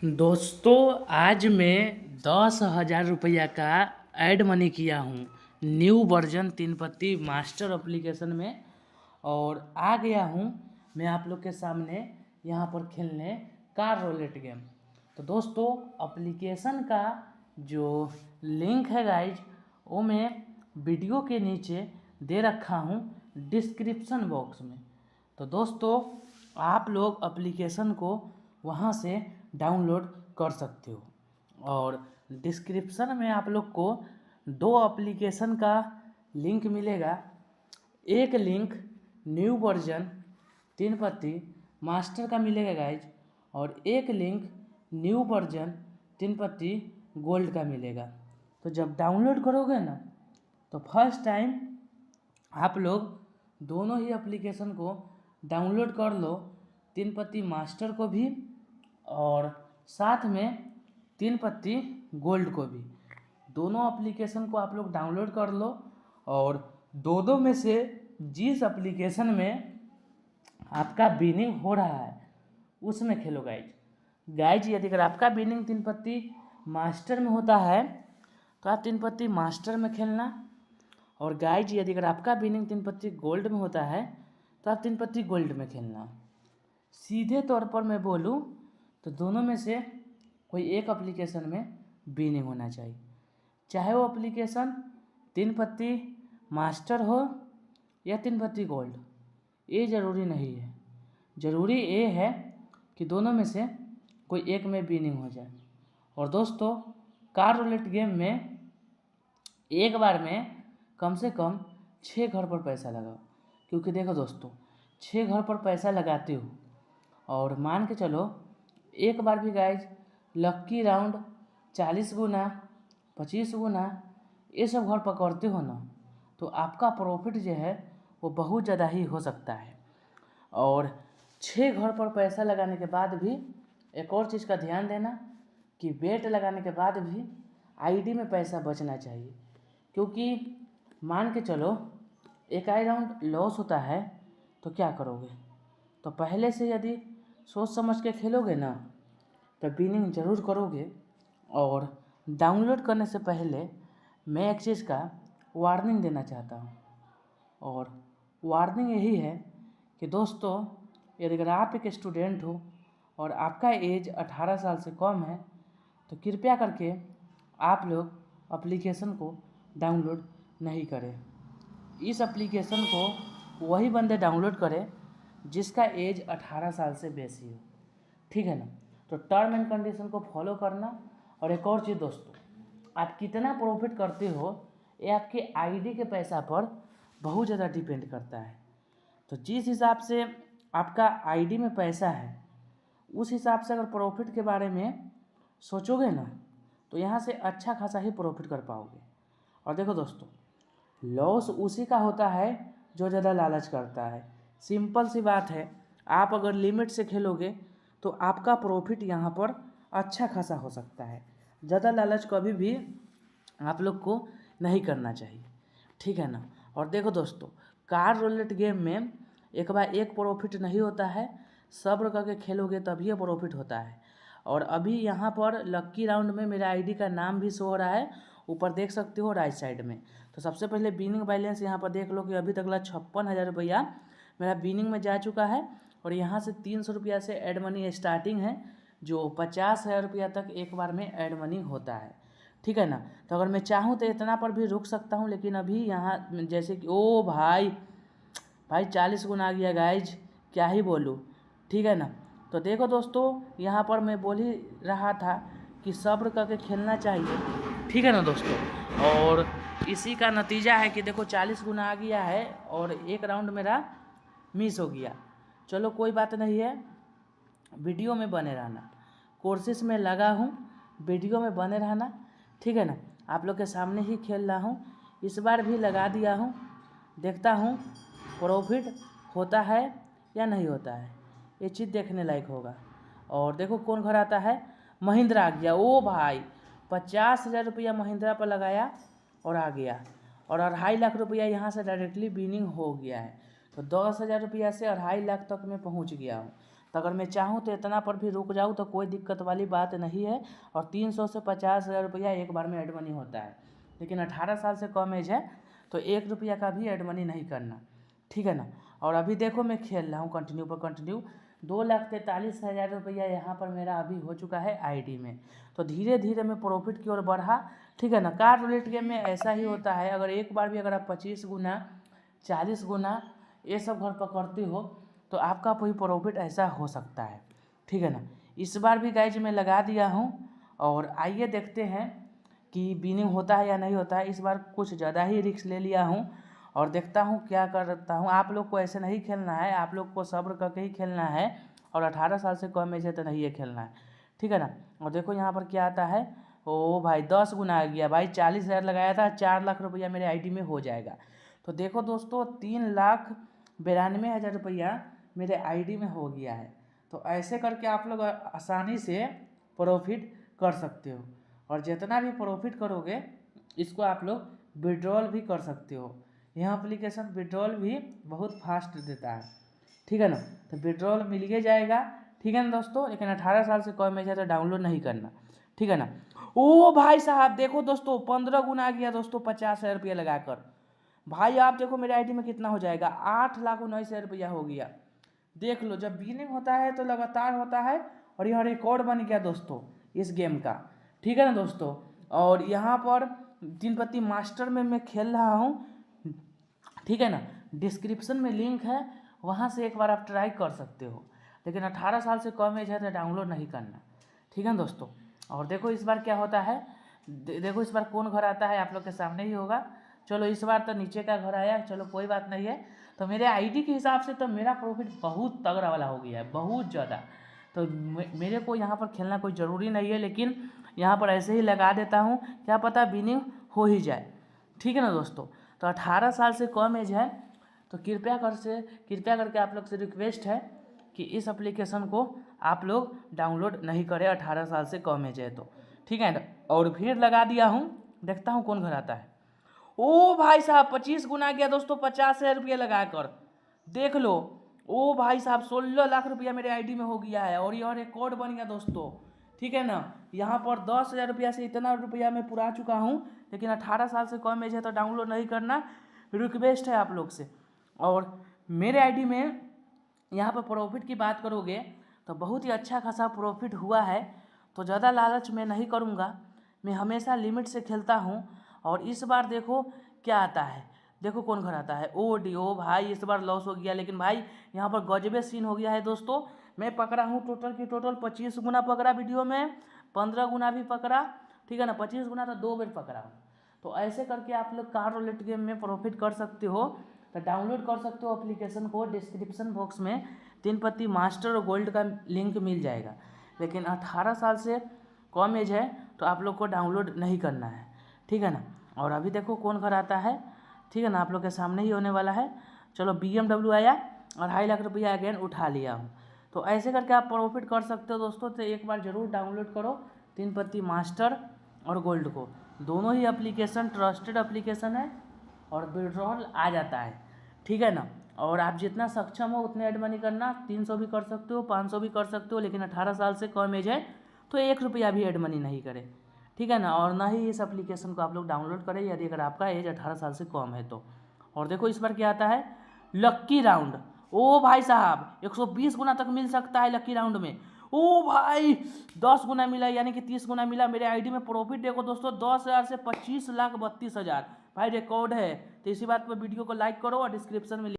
दोस्तों, आज मैं 10,000 रुपया का ऐड मनी किया हूँ न्यू वर्जन 3पत्ती मास्टर एप्लीकेशन में। और आ गया हूँ मैं आप लोग के सामने यहाँ पर खेलने कार रोलेट गेम। तो दोस्तों, एप्लीकेशन का जो लिंक है गाइज, वो मैं वीडियो के नीचे दे रखा हूँ डिस्क्रिप्शन बॉक्स में। तो दोस्तों, आप लोग एप्लीकेशन को वहाँ से डाउनलोड कर सकते हो। और डिस्क्रिप्शन में आप लोग को 2 एप्लीकेशन का लिंक मिलेगा। एक लिंक न्यू वर्जन 3पत्ती मास्टर का मिलेगा गाइज, और एक लिंक न्यू वर्जन 3पत्ती गोल्ड का मिलेगा। तो जब डाउनलोड करोगे ना, तो फर्स्ट टाइम आप लोग दोनों ही एप्लीकेशन को डाउनलोड कर लो, 3पत्ती मास्टर को भी और साथ में 3पत्ती गोल्ड को भी। दोनों एप्लीकेशन को आप लोग डाउनलोड कर लो, और दो में से जिस एप्लीकेशन में आपका विनिंग हो रहा है उसमें खेलो गाइज। यदि अगर आपका विनिंग 3पत्ती मास्टर में होता है तो आप 3पत्ती मास्टर में खेलना, और गाइज यदि अगर आपका विनिंग 3पत्ती गोल्ड में होता है तो आप 3पत्ती गोल्ड में खेलना। सीधे तौर पर मैं बोलूँ तो दोनों में से कोई एक एप्लीकेशन में विनिंग होना चाहिए, चाहे वो एप्लीकेशन 3पत्ती मास्टर हो या 3पत्ती गोल्ड। ये ज़रूरी नहीं है, ज़रूरी ये है कि दोनों में से कोई एक में विनिंग हो जाए। और दोस्तों, कार रोलेट गेम में एक बार में कम से कम 6 घर पर पैसा लगाओ। क्योंकि देखो दोस्तों, 6 घर पर पैसा लगाते हो और मान के चलो एक बार भी गाइज लक्की राउंड 40 गुना 25 गुना ये सब घर पकड़ते हो ना, तो आपका प्रॉफिट जो है वो बहुत ज़्यादा ही हो सकता है। और 6 घर पर पैसा लगाने के बाद भी एक और चीज़ का ध्यान देना कि बेट लगाने के बाद भी आईडी में पैसा बचना चाहिए। क्योंकि मान के चलो एक आई राउंड लॉस होता है तो क्या करोगे? तो पहले से यदि सोच समझ के खेलोगे ना तो विनिंग ज़रूर करोगे। और डाउनलोड करने से पहले मैं एक चीज़ का वार्निंग देना चाहता हूँ, और वार्निंग यही है कि दोस्तों, यदि अगर आप एक स्टूडेंट हो और आपका एज 18 साल से कम है तो कृपया करके आप लोग एप्लीकेशन को डाउनलोड नहीं करें। इस एप्लीकेशन को वही बंदे डाउनलोड करें जिसका एज 18 साल से बेसी हो, ठीक है ना। तो टर्म एंड कंडीशन को फॉलो करना। और एक और चीज़ दोस्तों, आप कितना प्रॉफिट करते हो ये आपके आईडी के पैसा पर बहुत ज़्यादा डिपेंड करता है। तो जिस हिसाब से आपका आईडी में पैसा है उस हिसाब से अगर प्रॉफिट के बारे में सोचोगे ना तो यहाँ से अच्छा खासा ही प्रॉफिट कर पाओगे। और देखो दोस्तों, लॉस उसी का होता है जो ज़्यादा लालच करता है। सिंपल सी बात है, आप अगर लिमिट से खेलोगे तो आपका प्रॉफिट यहाँ पर अच्छा खासा हो सकता है। ज़्यादा लालच कभी भी आप लोग को नहीं करना चाहिए, ठीक है ना। और देखो दोस्तों, कार रोलेट गेम में एक बार एक प्रॉफिट नहीं होता है, सब्र करके खेलोगे तभी प्रॉफिट होता है। और अभी यहाँ पर लक्की राउंड में मेरा आईडी का नाम भी शो हो रहा है, ऊपर देख सकते हो राइट साइड में। तो सबसे पहले विनिंग बैलेंस यहाँ पर देख लो कि अभी तक 56,000 रुपया मेरा विनिंग में जा चुका है। और यहाँ से 300 रुपया से ऐड मनी स्टार्टिंग है, जो 50,000 रुपया तक एक बार में ऐड मनी होता है, ठीक है ना। तो अगर मैं चाहूँ तो इतना पर भी रुक सकता हूँ, लेकिन अभी यहाँ जैसे कि ओ भाई 40 गुना आ गया गाइज, क्या ही बोलूँ, ठीक है ना। तो देखो दोस्तों, यहाँ पर मैं बोल ही रहा था कि सब्र करके खेलना चाहिए, ठीक है ना दोस्तों। और इसी का नतीजा है कि देखो 40 गुना आ गया है और एक राउंड मेरा मिस हो गया। चलो कोई बात नहीं है, वीडियो में बने रहना, कोशिश में लगा हूँ, वीडियो में बने रहना, ठीक है ना। आप लोग के सामने ही खेल रहा हूँ, इस बार भी लगा दिया हूँ, देखता हूँ प्रॉफिट होता है या नहीं होता है, ये चीज़ देखने लायक होगा। और देखो कौन घर आता है, महिंद्रा आ गया। ओ भाई 50,000 रुपया महिंद्रा पर लगाया और आ गया, और 2.5 लाख रुपया यहाँ से डायरेक्टली विनिंग हो गया है। तो 10,000 रुपया से 2.5 लाख तक मैं पहुँच गया हूँ। तो अगर मैं चाहूँ तो इतना पर भी रुक जाऊँ तो कोई दिक्कत वाली बात नहीं है। और 300 से 50,000 रुपया एक बार में ऐड मनी होता है। लेकिन 18 साल से कम एज है तो 1 रुपया का भी ऐड मनी नहीं करना, ठीक है ना। और अभी देखो मैं खेल रहा हूँ कंटिन्यू पर कंटिन्यू, 2,43,000 रुपया यहाँ पर मेरा अभी हो चुका है आईडी में। तो धीरे धीरे मैं प्रॉफिट की ओर बढ़ा, ठीक है ना। कार रूलेट गेम में ऐसा ही होता है, अगर एक बार भी अगर आप 25 गुना 40 गुना ये सब घर पकड़ते हो तो आपका कोई प्रॉफिट ऐसा हो सकता है, ठीक है ना। इस बार भी गाइज मैं लगा दिया हूँ और आइए देखते हैं कि विनिंग होता है या नहीं होता है। इस बार कुछ ज़्यादा ही रिस्क ले लिया हूँ और देखता हूँ क्या करता हूँ। आप लोग को ऐसे नहीं खेलना है, आप लोग को सब्र करके ही खेलना है और 18 साल से कम एज है तो नहीं ये खेलना है, ठीक है ना। और देखो यहाँ पर क्या आता है, ओ भाई 10 गुना आ गया भाई, 40,000 लगाया था, 4 लाख रुपया मेरे आईडी में हो जाएगा। तो देखो दोस्तों 3,92,000 रुपया मेरे आईडी में हो गया है। तो ऐसे करके आप लोग आसानी से प्रॉफिट कर सकते हो और जितना भी प्रॉफिट करोगे इसको आप लोग विड्रॉल भी कर सकते हो। यह एप्लीकेशन विड्रॉल भी बहुत फास्ट देता है, ठीक है ना। तो विड्रॉल मिल ही जाएगा, ठीक है ना दोस्तों। लेकिन 18 साल से कम एज है तो डाउनलोड नहीं करना, ठीक है ना। ओ भाई साहब देखो दोस्तों 15 गुना आ गया दोस्तों 50,000 रुपया लगाकर। भाई आप देखो मेरे आईडी में कितना हो जाएगा, 8,19,000 रुपया हो गया। देख लो जब विनिंग होता है तो लगातार होता है और यह रिकॉर्ड बन गया दोस्तों इस गेम का, ठीक है ना दोस्तों। और यहाँ पर 3 पत्ती मास्टर में मैं खेल रहा हूँ, ठीक है ना। डिस्क्रिप्शन में लिंक है, वहाँ से एक बार आप ट्राई कर सकते हो। लेकिन 18 साल से कम एज है तो डाउनलोड नहीं करना, ठीक है ना दोस्तों। और देखो इस बार क्या होता है, देखो इस बार कौन घर आता है, आप लोग के सामने ही होगा। चलो इस बार तो नीचे का घर आया, चलो कोई बात नहीं है। तो मेरे आईडी के हिसाब से तो मेरा प्रॉफिट बहुत तगड़ा वाला हो गया है, बहुत ज़्यादा। तो मेरे को यहाँ पर खेलना कोई ज़रूरी नहीं है, लेकिन यहाँ पर ऐसे ही लगा देता हूँ, क्या पता विनिंग हो ही जाए, ठीक है ना दोस्तों। तो 18 साल से कम एज है तो कृपया करके आप लोग से रिक्वेस्ट है कि इस एप्लीकेशन को आप लोग डाउनलोड नहीं करें 18 साल से कम एज है तो, ठीक है ना। और फिर लगा दिया हूँ, देखता हूँ कौन घर आता है। ओ भाई साहब 25 गुना गया दोस्तों 50,000 रुपया लगा कर, देख लो। ओ भाई साहब 16 लाख रुपया मेरे आईडी में हो गया है और यह रिकॉर्ड बन गया दोस्तों, ठीक है ना। यहाँ पर 10,000 रुपया से इतना रुपया मैं पुरा चुका हूँ। लेकिन 18 साल से कम एज है तो डाउनलोड नहीं करना, रिक्वेस्ट है आप लोग से। और मेरे आईडी में यहाँ पर प्रॉफिट की बात करोगे तो बहुत ही अच्छा खासा प्रॉफिट हुआ है। तो ज़्यादा लालच मैं नहीं करूँगा, मैं हमेशा लिमिट से खेलता हूँ। और इस बार देखो क्या आता है, देखो कौन घर आता है। ओ भाई इस बार लॉस हो गया, लेकिन भाई यहाँ पर गजबे सीन हो गया है दोस्तों। मैं पकड़ा हूँ टोटल की टोटल 25 गुना पकड़ा वीडियो में, 15 गुना भी पकड़ा, ठीक है ना। 25 गुना तो 2 बार पकड़ा हूँ। तो ऐसे करके आप लोग कार रूलेट गेम में प्रॉफिट कर सकते हो। तो डाउनलोड कर सकते हो एप्लीकेशन को, डिस्क्रिप्शन बॉक्स में 3 पत्ती मास्टर और गोल्ड का लिंक मिल जाएगा। लेकिन 18 साल से कम एज है तो आप लोग को डाउनलोड नहीं करना है, ठीक है ना। और अभी देखो कौन घर आता है, ठीक है ना, आप लोग के सामने ही होने वाला है। चलो BMW आया और 2.5 लाख रुपया अगेन उठा लिया हूँ। तो ऐसे करके आप प्रॉफिट कर सकते हो दोस्तों। तो एक बार ज़रूर डाउनलोड करो 3 पत्ती मास्टर और गोल्ड को, दोनों ही एप्लीकेशन ट्रस्टेड एप्लीकेशन है और विड्रॉल आ जाता है, ठीक है ना। और आप जितना सक्षम हो उतने ऐड मनी करना, 300 भी कर सकते हो, 500 भी कर सकते हो। लेकिन 18 साल से कम एज है तो 1 रुपया भी ऐड मनी नहीं करें, ठीक है ना। और ना ही इस एप्लीकेशन को आप लोग डाउनलोड करें यदि अगर आपका एज 18 साल से कम है तो। और देखो इस बार क्या आता है, लक्की राउंड। ओ भाई साहब 120 गुना तक मिल सकता है लक्की राउंड में। ओ भाई 10 गुना मिला, यानी कि 30 गुना मिला। मेरे आईडी में प्रॉफिट देखो दोस्तों 10,000 से 25,32,000 भाई रिकॉर्ड है। तो इसी बात पर वीडियो को लाइक करो और डिस्क्रिप्शन में